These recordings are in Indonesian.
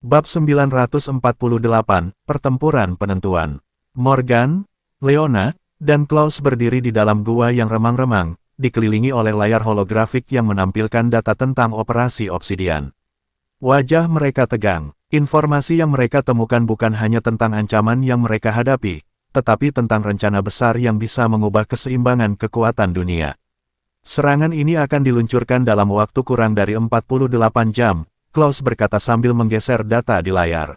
Bab 948, Pertempuran Penentuan. Morgan, Leona, dan Klaus berdiri di dalam gua yang remang-remang, dikelilingi oleh layar holografik yang menampilkan data tentang operasi Obsidian. Wajah mereka tegang. Informasi yang mereka temukan bukan hanya tentang ancaman yang mereka hadapi, tetapi tentang rencana besar yang bisa mengubah keseimbangan kekuatan dunia. Serangan ini akan diluncurkan dalam waktu kurang dari 48 jam, Klaus berkata sambil menggeser data di layar.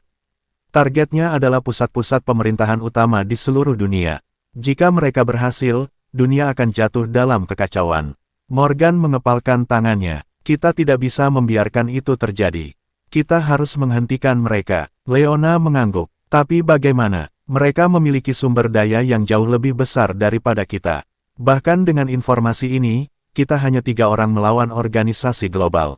Targetnya adalah pusat-pusat pemerintahan utama di seluruh dunia. Jika mereka berhasil, dunia akan jatuh dalam kekacauan. Morgan mengepalkan tangannya. Kita tidak bisa membiarkan itu terjadi. Kita harus menghentikan mereka. Leona mengangguk. Tapi bagaimana? Mereka memiliki sumber daya yang jauh lebih besar daripada kita. Bahkan dengan informasi ini, kita hanya 3 orang melawan organisasi global.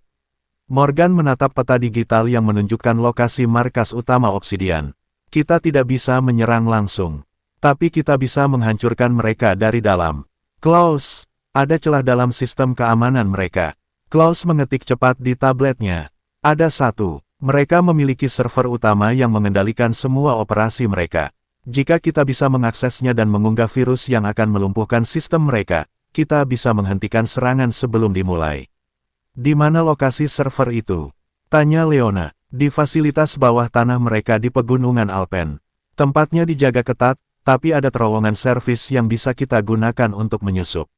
Morgan menatap peta digital yang menunjukkan lokasi markas utama Obsidian. Kita tidak bisa menyerang langsung. Tapi kita bisa menghancurkan mereka dari dalam. Klaus, ada celah dalam sistem keamanan mereka. Klaus mengetik cepat di tabletnya. Ada satu. Mereka memiliki server utama yang mengendalikan semua operasi mereka. Jika kita bisa mengaksesnya dan mengunggah virus yang akan melumpuhkan sistem mereka, kita bisa menghentikan serangan sebelum dimulai. Di mana lokasi server itu? Tanya Leona. Di fasilitas bawah tanah mereka di pegunungan Alpen. Tempatnya dijaga ketat, tapi ada terowongan servis yang bisa kita gunakan untuk menyusup.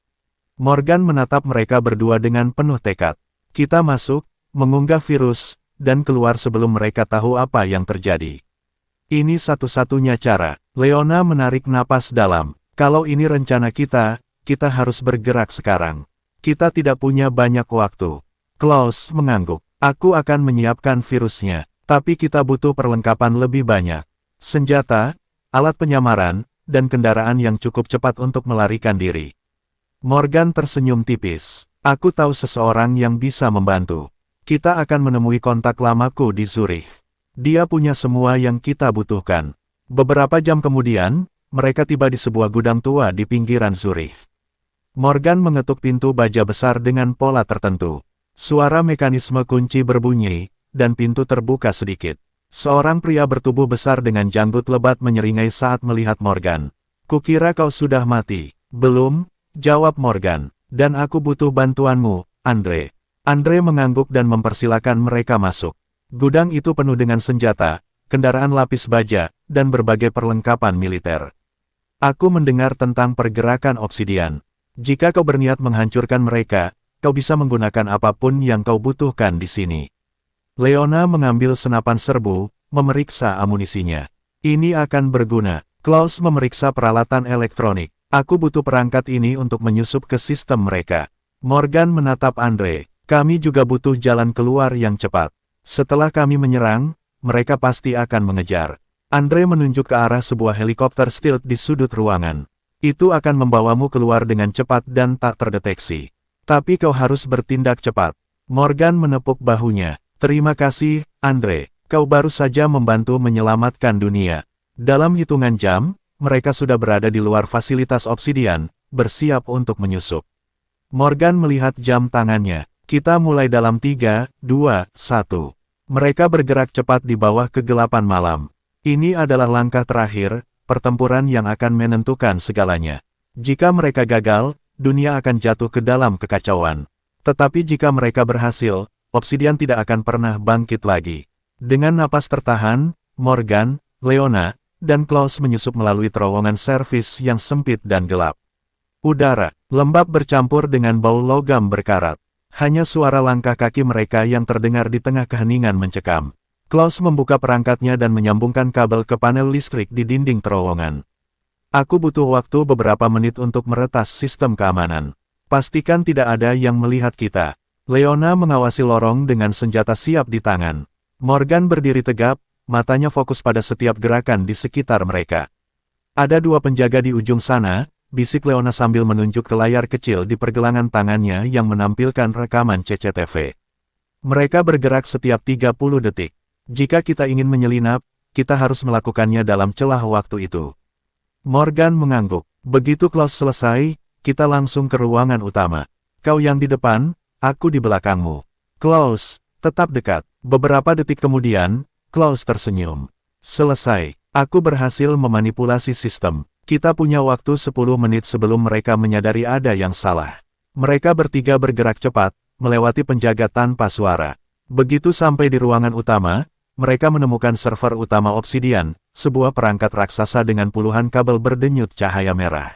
Morgan menatap mereka berdua dengan penuh tekad. Kita masuk, mengunggah virus, dan keluar sebelum mereka tahu apa yang terjadi. Ini satu-satunya cara. Leona menarik napas dalam. Kalau ini rencana kita harus bergerak sekarang. Kita tidak punya banyak waktu. Klaus mengangguk. Aku akan menyiapkan virusnya, tapi kita butuh perlengkapan lebih banyak. Senjata, alat penyamaran, dan kendaraan yang cukup cepat untuk melarikan diri. Morgan tersenyum tipis. Aku tahu seseorang yang bisa membantu. Kita akan menemui kontak lamaku di Zurich. Dia punya semua yang kita butuhkan. Beberapa jam kemudian, mereka tiba di sebuah gudang tua di pinggiran Zurich. Morgan mengetuk pintu baja besar dengan pola tertentu. Suara mekanisme kunci berbunyi, dan pintu terbuka sedikit. Seorang pria bertubuh besar dengan janggut lebat menyeringai saat melihat Morgan. Kukira kau sudah mati. Belum, jawab Morgan. Dan aku butuh bantuanmu, Andre. Andre mengangguk dan mempersilakan mereka masuk. Gudang itu penuh dengan senjata, kendaraan lapis baja, dan berbagai perlengkapan militer. Aku mendengar tentang pergerakan Obsidian. Jika kau berniat menghancurkan mereka, kau bisa menggunakan apapun yang kau butuhkan di sini. Leona mengambil senapan serbu, memeriksa amunisinya. Ini akan berguna. Klaus memeriksa peralatan elektronik. Aku butuh perangkat ini untuk menyusup ke sistem mereka. Morgan menatap Andre. Kami juga butuh jalan keluar yang cepat. Setelah kami menyerang, mereka pasti akan mengejar. Andre menunjuk ke arah sebuah helikopter stealth di sudut ruangan. Itu akan membawamu keluar dengan cepat dan tak terdeteksi. Tapi kau harus bertindak cepat. Morgan menepuk bahunya. Terima kasih, Andre. Kau baru saja membantu menyelamatkan dunia. Dalam hitungan jam, mereka sudah berada di luar fasilitas Obsidian, bersiap untuk menyusup. Morgan melihat jam tangannya. Kita mulai dalam 3, 2, 1. Mereka bergerak cepat di bawah kegelapan malam. Ini adalah langkah terakhir, pertempuran yang akan menentukan segalanya. Jika mereka gagal, dunia akan jatuh ke dalam kekacauan. Tetapi jika mereka berhasil, Obsidian tidak akan pernah bangkit lagi. Dengan napas tertahan, Morgan, Leona, dan Klaus menyusup melalui terowongan servis yang sempit dan gelap. Udara lembab bercampur dengan bau logam berkarat. Hanya suara langkah kaki mereka yang terdengar di tengah keheningan mencekam. Klaus membuka perangkatnya dan menyambungkan kabel ke panel listrik di dinding terowongan. Aku butuh waktu beberapa menit untuk meretas sistem keamanan. Pastikan tidak ada yang melihat kita. Leona mengawasi lorong dengan senjata siap di tangan. Morgan berdiri tegap, matanya fokus pada setiap gerakan di sekitar mereka. Ada 2 penjaga di ujung sana, bisik Leona sambil menunjuk ke layar kecil di pergelangan tangannya yang menampilkan rekaman CCTV. Mereka bergerak setiap 30 detik. Jika kita ingin menyelinap, kita harus melakukannya dalam celah waktu itu. Morgan mengangguk. Begitu Klaus selesai, kita langsung ke ruangan utama. Kau yang di depan, aku di belakangmu. Klaus, tetap dekat. Beberapa detik kemudian, Klaus tersenyum. Selesai. Aku berhasil memanipulasi sistem. Kita punya waktu 10 menit sebelum mereka menyadari ada yang salah. Mereka bertiga bergerak cepat, melewati penjaga tanpa suara. Begitu sampai di ruangan utama, mereka menemukan server utama Obsidian, sebuah perangkat raksasa dengan puluhan kabel berdenyut cahaya merah.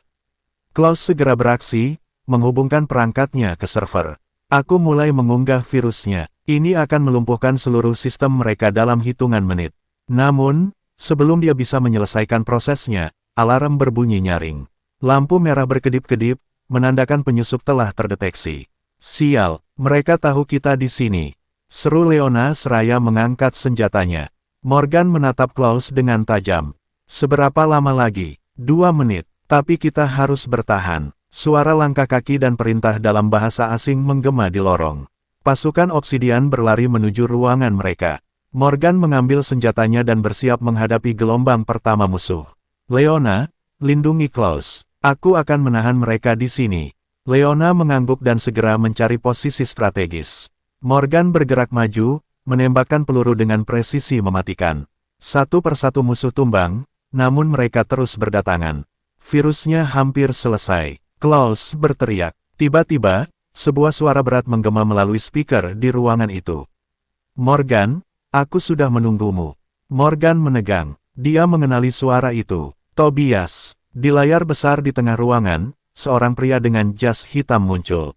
Klaus segera beraksi, menghubungkan perangkatnya ke server. Aku mulai mengunggah virusnya. Ini akan melumpuhkan seluruh sistem mereka dalam hitungan menit. Namun, sebelum dia bisa menyelesaikan prosesnya, alarm berbunyi nyaring. Lampu merah berkedip-kedip, menandakan penyusup telah terdeteksi. Sial, mereka tahu kita di sini. Seru Leona seraya mengangkat senjatanya. Morgan menatap Klaus dengan tajam. Seberapa lama lagi? 2 menit. Tapi kita harus bertahan. Suara langkah kaki dan perintah dalam bahasa asing menggema di lorong. Pasukan Obsidian berlari menuju ruangan mereka. Morgan mengambil senjatanya dan bersiap menghadapi gelombang pertama musuh. Leona, lindungi Klaus. Aku akan menahan mereka di sini. Leona mengangguk dan segera mencari posisi strategis. Morgan bergerak maju, menembakkan peluru dengan presisi mematikan. Satu persatu musuh tumbang, namun mereka terus berdatangan. Virusnya hampir selesai. Klaus berteriak. Tiba-tiba, sebuah suara berat menggema melalui speaker di ruangan itu. Morgan, aku sudah menunggumu. Morgan menegang. Dia mengenali suara itu. Tobias. Di layar besar di tengah ruangan, seorang pria dengan jas hitam muncul.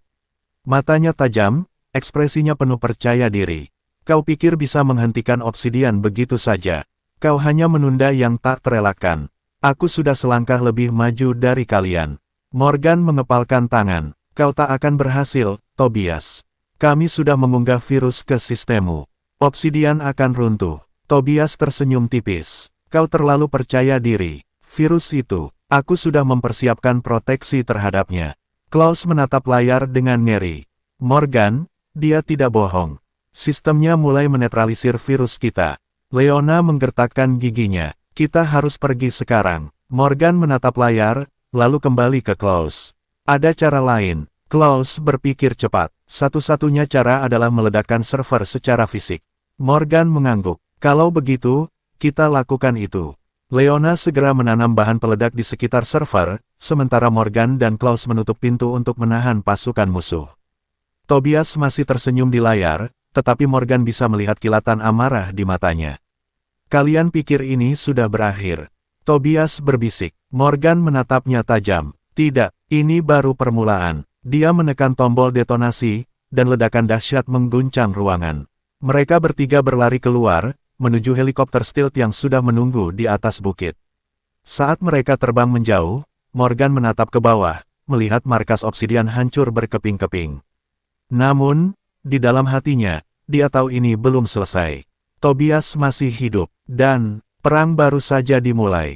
Matanya tajam, ekspresinya penuh percaya diri. Kau pikir bisa menghentikan Obsidian begitu saja? Kau hanya menunda yang tak terelakkan. Aku sudah selangkah lebih maju dari kalian. Morgan mengepalkan tangan. Kau tak akan berhasil, Tobias. Kami sudah mengunggah virus ke sistemmu. Obsidian akan runtuh. Tobias tersenyum tipis. Kau terlalu percaya diri. Virus itu, aku sudah mempersiapkan proteksi terhadapnya. Klaus menatap layar dengan ngeri. Morgan, dia tidak bohong. Sistemnya mulai menetralisir virus kita. Leona menggertakkan giginya. Kita harus pergi sekarang. Morgan menatap layar, lalu kembali ke Klaus. Ada cara lain. Klaus berpikir cepat. Satu-satunya cara adalah meledakkan server secara fisik. Morgan mengangguk. Kalau begitu, kita lakukan itu. Leona segera menanam bahan peledak di sekitar server, sementara Morgan dan Klaus menutup pintu untuk menahan pasukan musuh. Tobias masih tersenyum di layar, tetapi Morgan bisa melihat kilatan amarah di matanya. Kalian pikir ini sudah berakhir? Tobias berbisik. Morgan menatapnya tajam. Tidak, ini baru permulaan. Dia menekan tombol detonasi, dan ledakan dahsyat mengguncang ruangan. Mereka bertiga berlari keluar, menuju helikopter stealth yang sudah menunggu di atas bukit. Saat mereka terbang menjauh, Morgan menatap ke bawah, melihat markas Obsidian hancur berkeping-keping. Namun, di dalam hatinya, dia tahu ini belum selesai. Tobias masih hidup, dan perang baru saja dimulai.